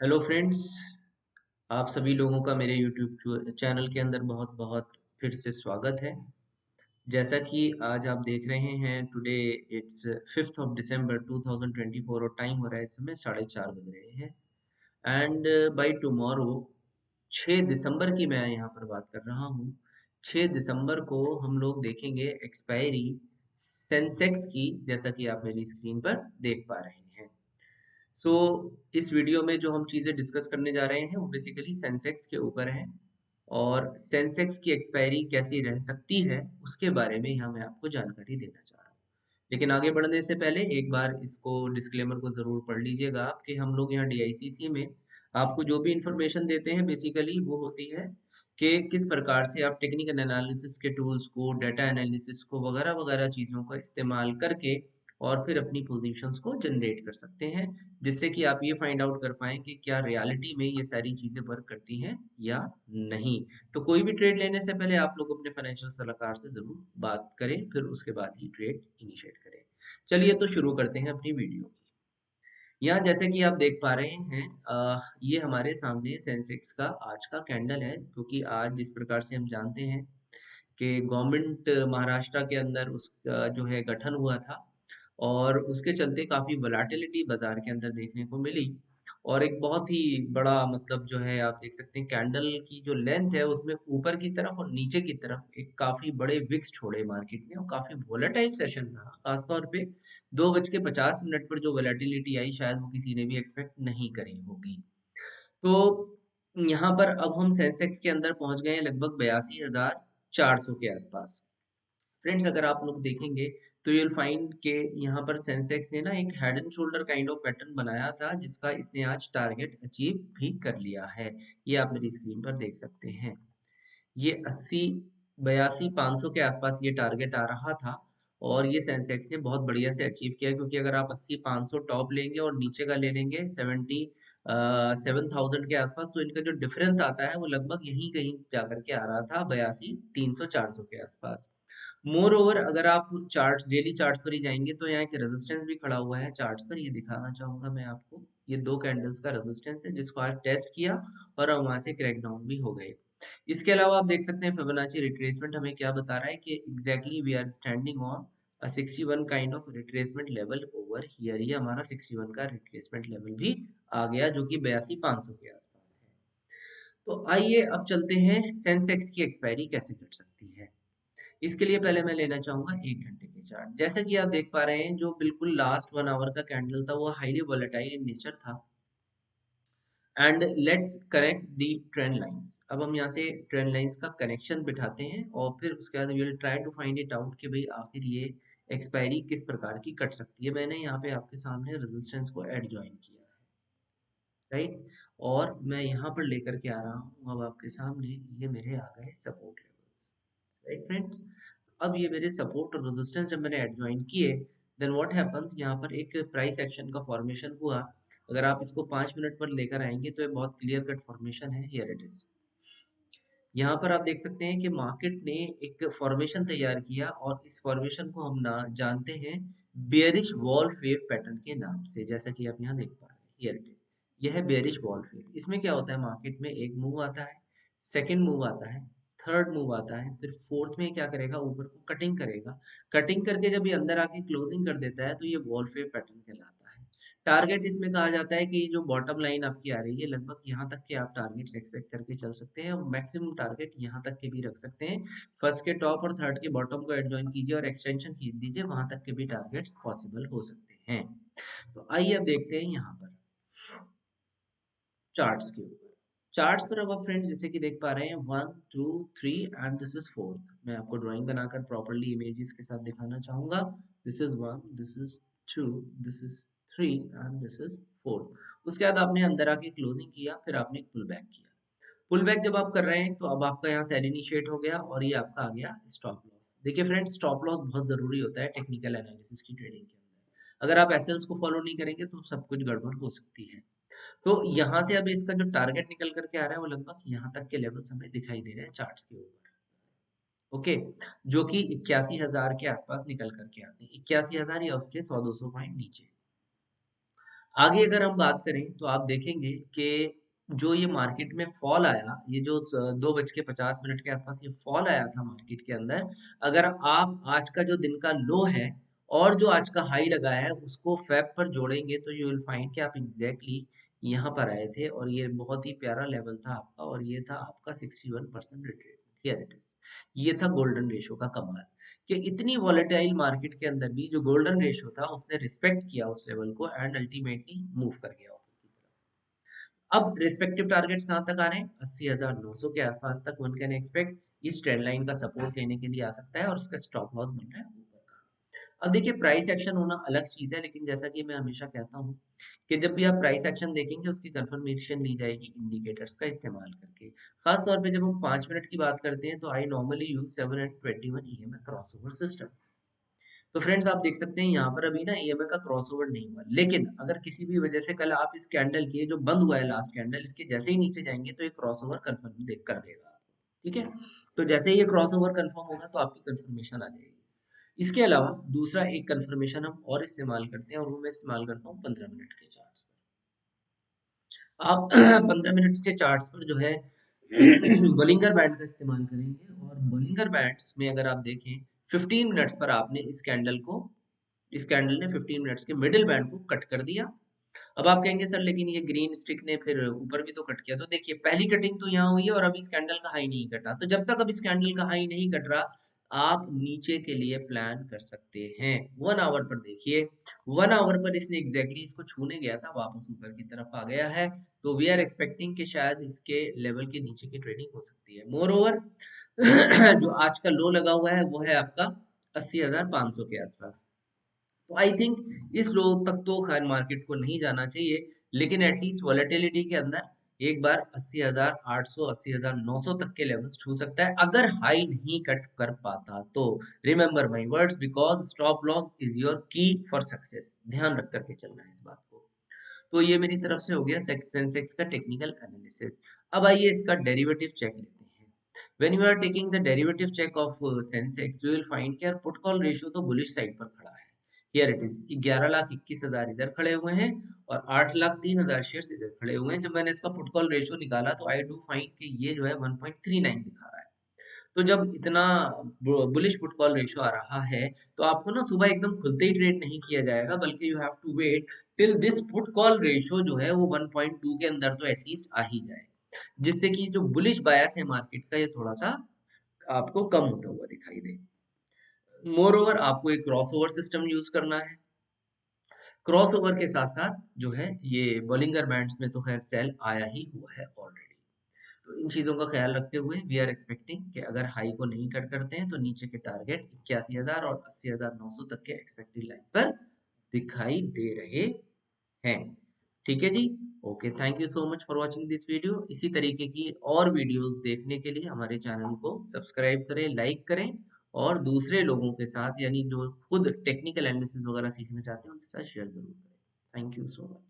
Hello friends. आप सभी लोगों का मेरे यूट्यूब चैनल के अंदर बहुत बहुत फिर से स्वागत है। जैसा कि आज आप देख रहे हैं, today it's 5th of December 2024 और टाइम हो रहा है इस समय 4:30 बज रहे हैं। एंड बाय टुमारो 6 दिसंबर की मैं यहाँ पर बात कर रहा हूँ। 6 दिसंबर को हम लोग देखेंगे एक्सपायरी सेंसेक्स की, जैसा कि आप मेरी स्क्रीन पर देख पा रहे हैं। सो इस वीडियो में जो हम चीज़ें डिस्कस करने जा रहे हैं वो बेसिकली सेंसेक्स के ऊपर है और सेंसेक्स की एक्सपायरी कैसी रह सकती है उसके बारे में यहाँ मैं आपको जानकारी देना चाह रहा हूँ। लेकिन आगे बढ़ने से पहले एक बार इसको डिस्क्लेमर को ज़रूर पढ़ लीजिएगा आप कि हम लोग यहाँ डीआईसीसी में आपको जो भी इंफॉर्मेशन देते हैं बेसिकली वो होती है कि किस प्रकार से आप टेक्निकल एनालिसिस के टूल्स को, डाटा एनालिसिस को वगैरह वगैरह चीज़ों का इस्तेमाल करके और फिर अपनी पोजीशंस को जनरेट कर सकते हैं, जिससे कि आप ये फाइंड आउट कर पाएँ कि क्या रियलिटी में ये सारी चीज़ें वर्क करती हैं या नहीं। तो कोई भी ट्रेड लेने से पहले आप लोग अपने फाइनेंशियल सलाहकार से ज़रूर बात करें, फिर उसके बाद ही ट्रेड इनिशिएट करें। चलिए तो शुरू करते हैं अपनी वीडियो की। यहाँ जैसे कि आप देख पा रहे हैं, ये हमारे सामने सेंसेक्स का आज का कैंडल है, क्योंकि आज जिस प्रकार से हम जानते हैं कि गवर्नमेंट महाराष्ट्र के अंदर उसका जो है गठन हुआ था और उसके चलते काफ़ी वोलेटिलिटी बाजार के अंदर देखने को मिली और एक बहुत ही बड़ा मतलब जो है आप देख सकते हैं कैंडल की जो लेंथ है उसमें ऊपर की तरफ और नीचे की तरफ एक काफ़ी बड़े विक्स छोड़े मार्केट ने और काफ़ी वोलेटाइल सेशन रहा, खासतौर पे 2:50 पर जो वोलेटिलिटी आई शायद वो किसी ने भी एक्सपेक्ट नहीं करी होगी। तो यहाँ पर अब हम सेंसेक्स के अंदर पहुंच गए हैं लगभग 82,400 के आसपास। फ्रेंड्स, अगर आप लोग देखेंगे तो यूल फाइंड के यहाँ पर सेंसेक्स ने ना एक head and shoulder kind of pattern बनाया था, जिसका इसने आज टारगेट अचीव भी कर लिया है। ये आप मेरी स्क्रीन पर देख सकते हैं। ये 82,500 के आसपास ये टारगेट आ रहा था और ये सेंसेक्स ने बहुत बढ़िया से अचीव किया, क्योंकि अगर आप 80,500 टॉप लेंगे और नीचे का ले लेंगे 7,000 के आसपास, तो इनका जो डिफरेंस आता है वो लगभग यहीं कहीं जाकर के आ रहा था 82,300-400 के आसपास। मोर ओवर अगर आप चार्ट्स, डेली चार्ट्स पर ही जाएंगे तो यहाँ एक रेजिस्टेंस भी खड़ा हुआ है चार्ट्स पर, ये दिखाना चाहूंगा मैं आपको। ये दो कैंडल्स का रेजिस्टेंस है जिसको आज टेस्ट किया और हम वहां से क्रैक डाउन भी हो गए। इसके अलावा आप देख सकते हैं फिबोनाची रिट्रेसमेंट हमें क्या बता रहा है कि exactly we are standing on 61 kind of retracement level over here. ये हमारा 61 का रिट्रेसमेंट लेवल भी आ गया, जो कि 82,500 के आसपास है। तो आइए अब चलते हैं सेंसेक्स की एक्सपायरी कैसे घट सकती है। इसके लिए पहले मैं लेना चाहूंगा 1 घंटे के चार्ट। जैसा कि आप देख पा रहे हैं, जो बिल्कुल लास्ट 1 आवर का कैंडल था वो हाईली वोलेटाइल इन नेचर था। And let's connect the trend lines. अब हम यहाँ से ट्रेंड लाइंस का कनेक्शन बिठाते हैं और फिर उसके बाद we will try to find it out कि भाई आखिर ये एक्सपायरी किस प्रकार की कट सकती है। मैंने यहाँ पे आपके सामने रेजिस्टेंस को ऐड ज्वाइन किया है, राइट, और मैं यहाँ पर लेकर के आ रहा हूँ अब आपके सामने, ये मेरे आ गए सपोर्ट लेवल्स, राइट फ्रेंड्स। अब ये मेरे सपोर्ट और रेजिस्टेंस जब मैंने एड ज्वाइन किए, देन व्हाट हैपेंस, यहाँ पर एक प्राइस एक्शन का फॉर्मेशन हुआ। अगर आप इसको 5 मिनट पर लेकर आएंगे तो ये बहुत क्लियर कट फॉर्मेशन है। Here it is. यहाँ पर आप देख सकते हैं कि मार्केट ने एक फॉर्मेशन तैयार किया और इस फॉर्मेशन को हम ना जानते हैं बेयरिश वॉल फेव पैटर्न के नाम से, जैसा कि आप यहाँ देख पा रहे हैं। Here it is. यह है बेयरिश वॉल फेव। इसमें क्या होता है, मार्केट में एक मूव आता है, सेकंड मूव आता है, थर्ड मूव आता है, फिर फोर्थ में क्या करेगा, ऊपर को कटिंग करेगा। कटिंग करके जब ये अंदर आके क्लोजिंग कर देता है तो ये वॉल फेव पैटर्न कहलाता है। टारगेट इसमें कहा जाता है कि जो बॉटम लाइन आपकी आ रही है लगभग यहाँ तक के आप टारगेट्स एक्सपेक्ट करके चल सकते हैं और मैक्सिमम टारगेट यहाँ तक के भी रख सकते हैं। फर्स्ट के टॉप और थर्ड के बॉटम को एडजॉइन कीजिए और एक्सटेंशन खींच दीजिए, वहां तक के भी टारगेट्स पॉसिबल हो सकते हैं। तो आइए अब देखते हैं यहाँ पर चार्ट्स के ऊपर। चार्ट्स पर अब फ्रेंड्स जैसे कि देख पा रहे हैं 1 2 3 एंड दिस इज फोर्थ। मैं आपको ड्राइंग बनाकर प्रॉपर्ली इमेजेस के साथ दिखाना चाहूंगा। This is 1, this is 2, this is 3 and this is 4। उसके बाद आपने अंदर आके क्लोजिंग किया, फिर आपने पुल बैक किया। पुल बैक जब आप कर रहे हैं तो अब आपका यहाँ सेल इनिशिएट हो गया और ये आपका आ गया स्टॉप लॉस। देखिए फ्रेंड्स, स्टॉप लॉस बहुत जरूरी होता है टेक्निकल एनालिसिस की ट्रेडिंग के अंदर। अगर आप एसएल्स को फॉलो नहीं करेंगे तो सब कुछ गड़बड़ हो सकती है। तो यहाँ से अब इसका जो टारगेट निकल करके आ रहा है वो लगभग यहाँ तक के लेवल्स हमें दिखाई दे रहे हैं चार्ट्स के ऊपर। ओके, जो कि 81,000 के आसपास निकल करके आते हैं, 81,000 या उसके 100-200 पॉइंट नीचे। आगे अगर हम बात करें तो आप देखेंगे कि जो ये मार्केट में फॉल आया, ये जो 2:50 के आसपास ये फॉल आया था मार्केट के अंदर, अगर आप आज का जो दिन का लो है और जो आज का हाई लगा है उसको फैब पर जोड़ेंगे तो यू विल फाइंड कि आप एग्जैक्टली यहाँ पर आए थे और ये बहुत ही प्यारा लेवल था आपका और ये था आपका 61% रिट्रेसमेंट। Here it is. ये था गोल्डन रेशो का कमाल कि इतनी वॉलेटाइल मार्केट के अंदर भी जो गोल्डन रेशियो था उसने रिस्पेक्ट किया उस लेवल को एंड अल्टीमेटली मूव कर गया ऊपर की तरफ। अब रिस्पेक्टिव टारगेट्स कहाँ तक आ रहे हैं? 80,900 के आसपास तक वन कैन एक्सपेक्ट इस ट्रेंड लाइन का सपोर्ट लेने के लिए आ सकता है और इसका स्टॉप लॉस बन रहा है ऊपर का। अब देखिए प्राइस एक्शन होना अलग चीज है, लेकिन जैसा कि मैं हमेशा कहता हूँ कि जब भी आप प्राइस एक्शन देखेंगे उसकी कंफर्मेशन ली जाएगी इंडिकेटर्स का इस्तेमाल करके। खास तौर पे जब हम 5 मिनट की बात करते हैं तो I normally use 7 and 21 EMA crossover system. तो फ्रेंड्स आप देख सकते हैं यहाँ पर अभी ना ईएमए का क्रॉसओवर नहीं हुआ, लेकिन अगर किसी भी वजह से कल आप इस कैंडल के जो बंद हुआ है लास्ट कैंडल इसके जैसे ही नीचे जाएंगे तो एक क्रॉसओवर कंफर्म देख कर देगा आपको, ठीक है। तो जैसे ही ये क्रॉसओवर कंफर्म होगा तो आपकी कंफर्मेशन आ जाएगी। इसके अलावा दूसरा एक कंफर्मेशन हम और इस्तेमाल करते हैं और वो मैं इस्तेमाल करता हूँ 15 मिनट के चार्ट्स पर। आप 15 मिनट्स के चार्ट्स पर जो है बोलिंगर बैंड का इस्तेमाल करेंगे और बोलिंगर बैंड्स में अगर आप देखें 15 मिनट्स पर आपने इस कैंडल ने 15 मिनट्स के मिडिल बैंड को कट कर दिया। अब आप कहेंगे सर लेकिन ये ग्रीन स्टिक ने फिर ऊपर भी तो कट किया। तो देखिए पहली कटिंग तो यहाँ हुई है और अभी इस कैंडल का हाई नहीं कटा, तो जब तक अब इस कैंडल का हाई नहीं कट रहा आप नीचे के लिए प्लान कर सकते हैं। 1 आवर पर देखिए, 1 आवर पर इसने एग्जैक्टली इसको छूने गया था, वापस ऊपर की तरफ आ गया है। तो वी आर एक्सपेक्टिंग कि शायद इसके लेवल के नीचे की ट्रेडिंग हो सकती है। मोर ओवर जो आज का लो लगा हुआ है वो है आपका 80,500 के आसपास। तो आई थिंक इस लो तक तो खैर मार्केट को नहीं जाना चाहिए, लेकिन एटलीस्ट वॉलेटिलिटी के अंदर एक बार 80,800 80,900 तक के लेवल्स छू सकता है अगर हाई नहीं कट कर पाता तो। Remember my words because stop loss is your की फॉर सक्सेस। ध्यान रख करके चलना है इस बात को। तो ये मेरी तरफ से हो गया सेंसेक्स का टेक्निकल एनालिसिस। अब आइए इसका डेरिवेटिव चेक लेते हैं। When you are taking the derivative check of Sensex, you will find कि यार पुट कॉल रेशियो तो बुलिश साइड पर खड़ा है। Here it is, 11,21,000 इधर खड़े हुए हैं और 8,03,000 शेयर्स इधर खड़े हुए हैं। जब मैंने इसका पुट कॉल रेशियो निकाला तो आई डू फाइंड कि ये जो है 1.39 दिखा रहा है। तो जब इतना बुलिश पुट कॉल रेशियो आ रहा है तो आपको ना सुबह एकदम खुलते ही ट्रेड नहीं किया जाएगा, बल्कि you have to wait till this put call ratio जो है वो 1.2 के अंदर तो एटलीस्ट आ ही जाए, जिससे कि जो बुलिश बायस है मार्केट का ये थोड़ा सा आपको कम होता हुआ दिखाई दे। मोर ओवर आपको एक क्रॉस ओवर सिस्टम यूज करना है। क्रॉस ओवर के साथ साथ जो है ये बॉलिंगर बैंड्स में तो खैर सेल आया ही हुआ है ऑलरेडी। तो इन चीजों का ख्याल रखते हुए वी आर एक्सपेक्टिंग कि अगर हाई को नहीं कट करते हैं तो नीचे के टारगेट 81,000 और 80,900 तक के एक्सपेक्टेड लाइंस पर दिखाई दे रहे हैं। ठीक है जी। Okay, thank you so much for watching this video. इसी तरीके की और वीडियोस देखने के लिए हमारे चैनल को सब्सक्राइब करें, लाइक करें और दूसरे लोगों के साथ यानी जो खुद टेक्निकल एनालिसिस वगैरह सीखना चाहते हैं उनके साथ शेयर जरूर करें। Thank you so much.